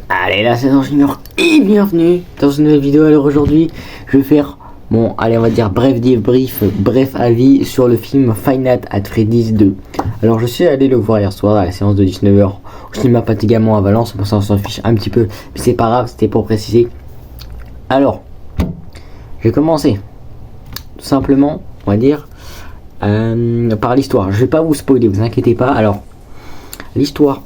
Allez, là c'est Junior et bienvenue dans une nouvelle vidéo. Alors aujourd'hui, je vais faire mon, allez on va dire bref débrief, bref avis sur le film Five Nights at Freddy's 2. Alors je suis allé le voir hier soir à la séance de 19h au cinéma Patigament à Valence, pour ça on s'en fiche un petit peu, mais c'est pas grave, c'était pour préciser. Alors, je vais commencer tout simplement, on va dire, par l'histoire. Je vais pas vous spoiler, vous inquiétez pas. Alors, l'histoire,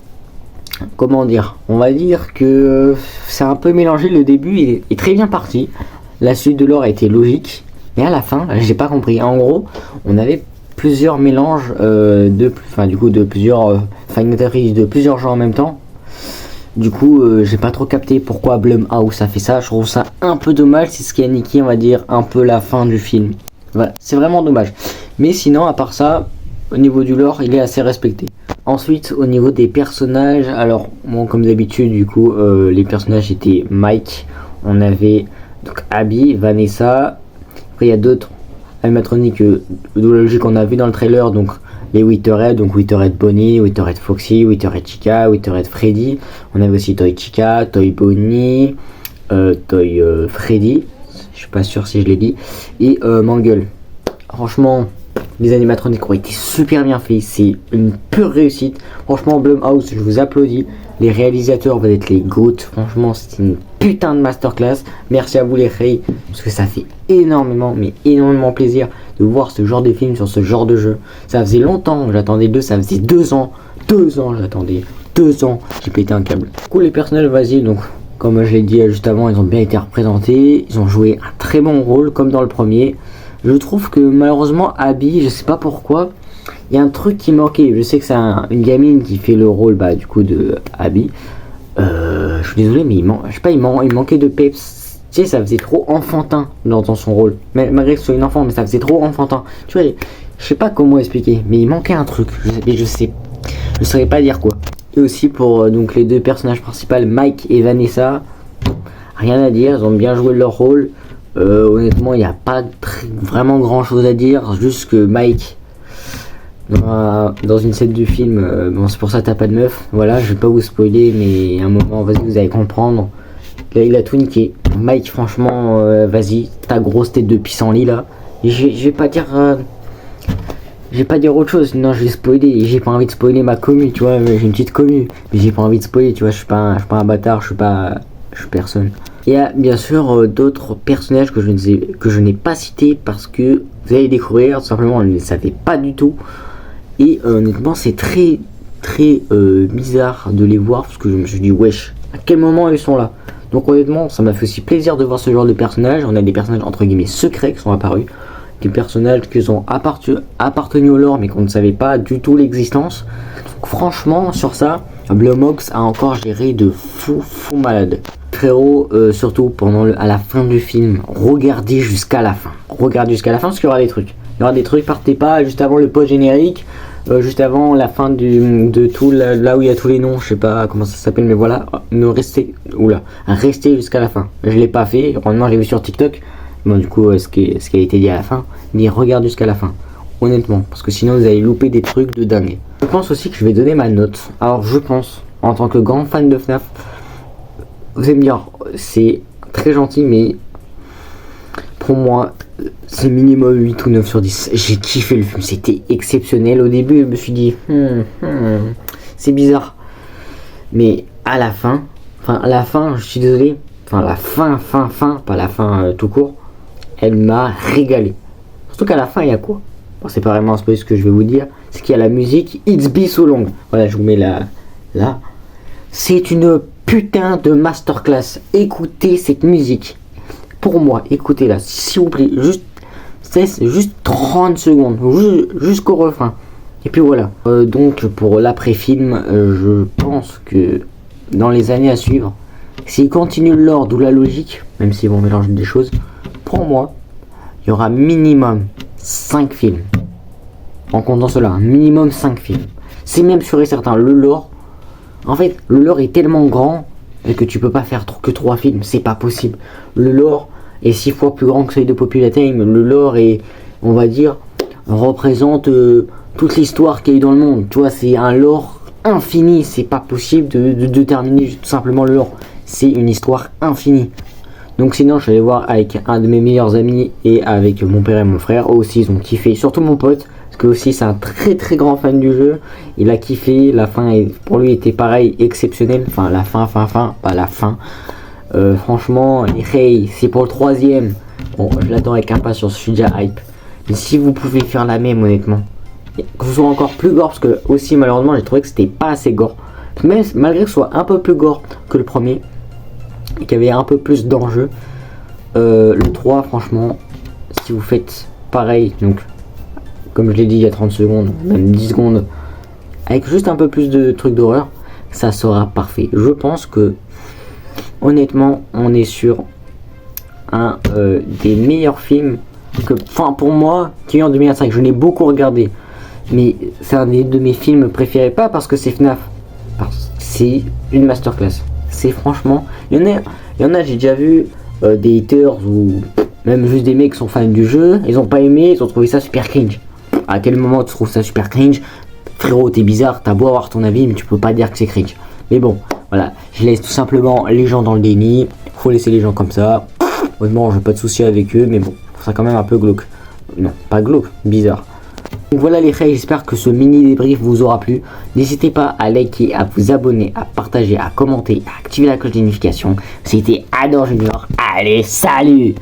comment dire, on va dire que c'est un peu mélangé. Le début est très bien parti, la suite de l'or a été logique, mais à la fin j'ai pas compris. En gros, on avait plusieurs mélanges de plusieurs Five de plusieurs genres en même temps. Du coup j'ai pas trop capté pourquoi Blumhouse a fait ça. Je trouve ça un peu dommage, c'est ce qui a niqué, on va dire, un peu la fin du film. Voilà, c'est vraiment dommage, mais sinon à part ça, au niveau du lore il est assez respecté. Ensuite, au niveau des personnages, alors bon, comme d'habitude, du coup, les personnages étaient Mike, on avait donc Abby, Vanessa, après il y a d'autres animatroniques de la logique qu'on a vu dans le trailer, donc les Witherhead, donc Witherhead Bonnie, Witherhead Foxy, Witherhead Chica, Witherhead Freddy. On avait aussi Toy Chica, Toy Bonnie, Toy Freddy, je suis pas sûr si je l'ai dit, et Mangle. Franchement, les animatroniques ont été super bien faits, c'est une pure réussite. Franchement, Blumhouse, je vous applaudis. Les réalisateurs, vous êtes les GOAT. Franchement, c'est une putain de masterclass. Merci à vous les Ray, parce que ça fait énormément, mais énormément plaisir de voir ce genre de film sur ce genre de jeu. Ça faisait longtemps que j'attendais ça faisait 2 ans. 2 ans j'attendais. 2 ans, j'ai pété un câble. Du coup, les personnages, vas-y, donc comme je l'ai dit juste avant, ils ont bien été représentés. Ils ont joué un très bon rôle, comme dans le premier. Je trouve que malheureusement Abby, je sais pas pourquoi, il y a un truc qui manquait. Je sais que c'est une gamine qui fait le rôle du coup de Abby. Je suis désolé, mais il manquait de peps. Tu sais, ça faisait trop enfantin dans son rôle. Mais malgré que ce soit une enfant, mais ça faisait trop enfantin. Tu vois, je sais pas comment expliquer, mais il manquait un truc. Je saurais pas dire quoi. Et aussi pour donc les deux personnages principaux, Mike et Vanessa, rien à dire, ils ont bien joué leur rôle. Honnêtement, il n'y a pas vraiment grand chose à dire, juste que Mike, dans une scène du film, bon, c'est pour ça t'as pas de meuf, voilà, je vais pas vous spoiler, mais à un moment, vas-y, vous allez comprendre. Là, il a tout niqué. Mike, franchement, vas-y, ta grosse tête de pissenlit là. Et je vais pas dire. Je vais pas dire autre chose, non, je vais spoiler. J'ai pas envie de spoiler ma commu, tu vois, j'ai une petite commu, mais j'ai pas envie de spoiler, tu vois, je suis pas un bâtard, je suis personne. Il y a bien sûr d'autres personnages que je n'ai pas cités parce que vous allez découvrir, tout simplement on ne les savait pas du tout. Et honnêtement c'est très bizarre de les voir parce que je me suis dit wesh, à quel moment ils sont là. Donc honnêtement ça m'a fait aussi plaisir de voir ce genre de personnages. On a des personnages entre guillemets secrets qui sont apparus, des personnages qui ont appartenu au lore mais qu'on ne savait pas du tout l'existence. Donc franchement sur ça, Blumhouse a encore géré de fou malade. Frérot, surtout à la fin du film, regardez jusqu'à la fin. Regardez jusqu'à la fin parce qu'il y aura des trucs. Il y aura des trucs, partez pas juste avant le post générique, juste avant la fin de tout, là où il y a tous les noms, je sais pas comment ça s'appelle, mais voilà, restez jusqu'à la fin. Je l'ai pas fait, heureusement je l'ai vu sur TikTok. Bon du coup, ce qui a été dit à la fin, mais regardez jusqu'à la fin. Honnêtement, parce que sinon vous allez louper des trucs de dingue. Je pense aussi que je vais donner ma note. Alors je pense, en tant que grand fan de FNAF, vous allez me dire, c'est très gentil, mais pour moi, c'est minimum 8 ou 9 sur 10. J'ai kiffé le film, c'était exceptionnel. Au début, je me suis dit, c'est bizarre. Mais à la fin, je suis désolé, pas la fin tout court, elle m'a régalé. Surtout qu'à la fin, il y a quoi? Bon, c'est pas vraiment un spoil ce que je vais vous dire, c'est qu'il y a la musique It's Be So Long. Voilà, je vous mets là. C'est une putain de masterclass. Écoutez cette musique. Pour moi, écoutez-la, s'il vous plaît. Juste 30 secondes. Jusqu'au refrain. Et puis voilà. Donc, pour l'après-film, je pense que dans les années à suivre, s'ils continuent l'ordre ou la logique, même s'ils vont mélanger des choses, pour moi, il y aura minimum 5 films. En comptant cela, minimum 5 films. C'est même sûr et certain. Le lore, en fait, le lore est tellement grand que tu peux pas faire que 3 films, c'est pas possible. Le lore est 6 fois plus grand que celui de Popular Time. Le lore est, on va dire, représente toute l'histoire qu'il y a eu dans le monde. Tu vois, c'est un lore infinie, c'est pas possible de terminer tout simplement le lore. C'est une histoire infinie. Donc sinon je vais aller voir avec un de mes meilleurs amis et avec mon père et mon frère. Eux aussi ils ont kiffé, surtout mon pote, parce que aussi c'est un très grand fan du jeu. Il a kiffé, la fin pour lui était pareil, exceptionnelle. Enfin la fin, pas la fin. Franchement, hey, c'est pour le 3ème. Bon, je l'attends avec impatience, je suis déjà hype. Mais si vous pouvez faire la même, honnêtement, que ce soit encore plus gore, parce que aussi malheureusement j'ai trouvé que c'était pas assez gore. Mais malgré que ce soit un peu plus gore que le premier, et qu'il y avait un peu plus d'enjeux, le 3, franchement, si vous faites pareil, donc comme je l'ai dit il y a 30 secondes, même 10 secondes, avec juste un peu plus de trucs d'horreur, ça sera parfait. Je pense que honnêtement on est sur un des meilleurs films que, enfin pour moi, qui est en 2025. Je l'ai beaucoup regardé, mais c'est un de mes films préférés, pas parce que c'est FNAF, parce que c'est une masterclass. C'est franchement, il y en a j'ai déjà vu des haters ou même juste des mecs qui sont fans du jeu, ils ont pas aimé, ils ont trouvé ça super cringe. À quel moment tu trouves ça super cringe? Frérot, t'es bizarre, t'as beau avoir ton avis, mais tu peux pas dire que c'est cringe. Mais bon, voilà, je laisse tout simplement les gens dans le déni, faut laisser les gens comme ça. Honnêtement, j'ai pas de soucis avec eux, mais bon, je trouve ça quand même un peu glauque. Non, pas glauque, bizarre. Donc voilà les frères, j'espère que ce mini débrief vous aura plu. N'hésitez pas à liker, à vous abonner, à partager, à commenter, à activer la cloche de notification. C'était Adam Junior. Allez, salut!